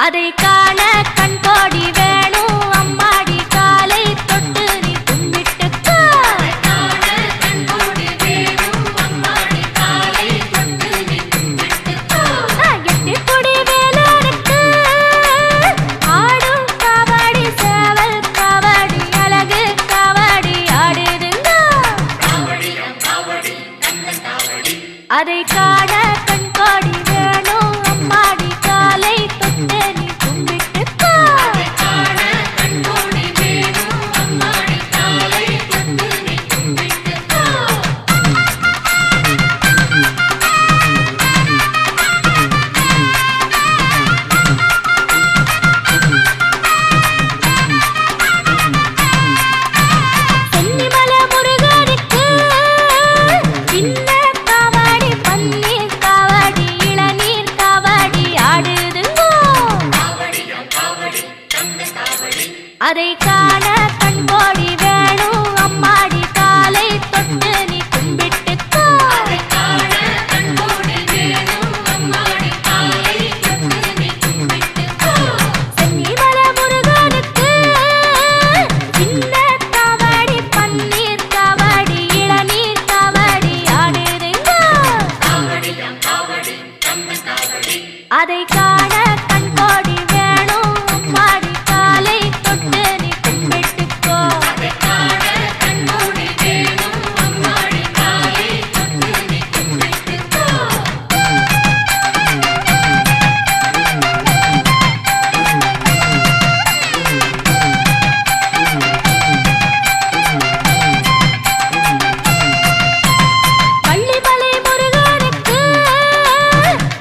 அதை காண கண்கோடி வேணும் அம்மாடி காலை தொட்டு நீ கும்பிட்டுக்கோ. எட்டு கொடி வேலனுக்கு ஆடும் காவடி சேவல் காவடி அழகு காவடி ஆடுதுங்க. அதை காண கண்கோடி வேணும் அம்மாடி காலை தொட்டு நீ கும்பிட்டுக்கோ. சென்னிமலை முருகனுக்கு சின்ன காவடி பன்னீர் காவடி இளநீர் காவடி ஆடுதுங்கோ. அதை காண கண்கோடி வேணும் அம்மாடி காலை தொட்டு நீ கும்பிட்டுக்கோ. சென்னிமலை முருகனுக்கு சின்ன காவடி பன்னீர் காவடி இளநீர் காவடி ஆடுதுங்கோ. அதை காண கண்கோடி வேணும் அம்மாடி காலை தொட்டு நீ கும்பிட்டுக்கோ. பள்ளிமலை முருகனுக்கு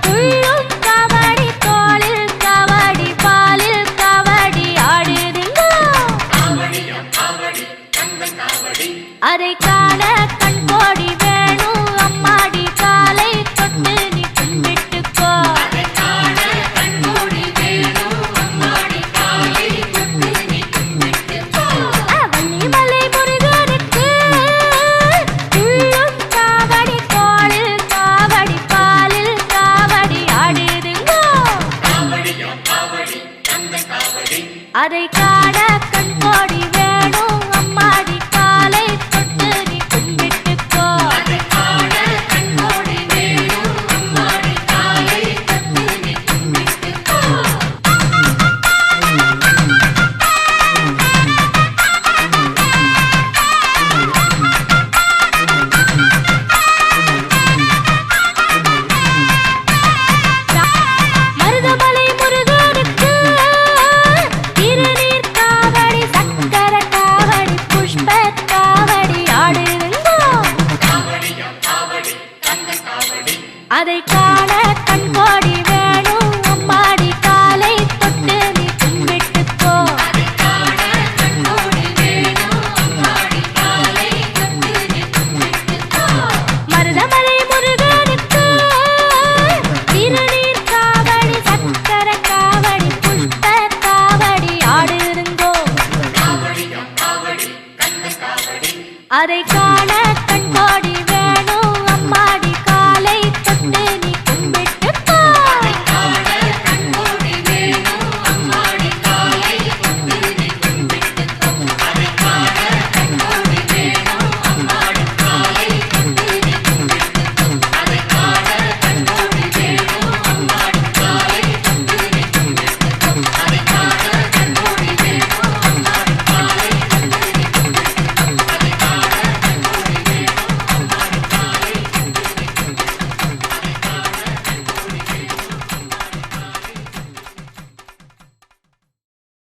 துள்ளும் காவடி தோளில் காவடி பாலில் காவடி ஆடுதுங்கோ. அதை காண கண்கோடி வேணும் அம்மாடி காலை தொட்டு நீ கும்பிட்டுக்கோ. வள்ளிமலை முருகனுக்கு துள்ளும் காவடி தோளில் காவடி பாலில் காவடி ஆடுதுங்கோ. அதை காண கண்கோடி வேணும் அம்மாடி காலை தொட்டு நீ கும்பிட்டுக்கோ. மருதமலை முருகனுக்கு திருநீர் காவடி சக்கர காவடி புஷ்ப காவடி ஆடுதுங்கோ. அதை காண கண்கோடி வேணும் அம்மாடி காலை தொட்டு நீ கும்பிட்டுக்கோ. மருதமலை முருகனுக்கு திருநீர் காவடி சக்கர காவடி புஷ்ப காவடி ஆடுதுங்கோ. அதை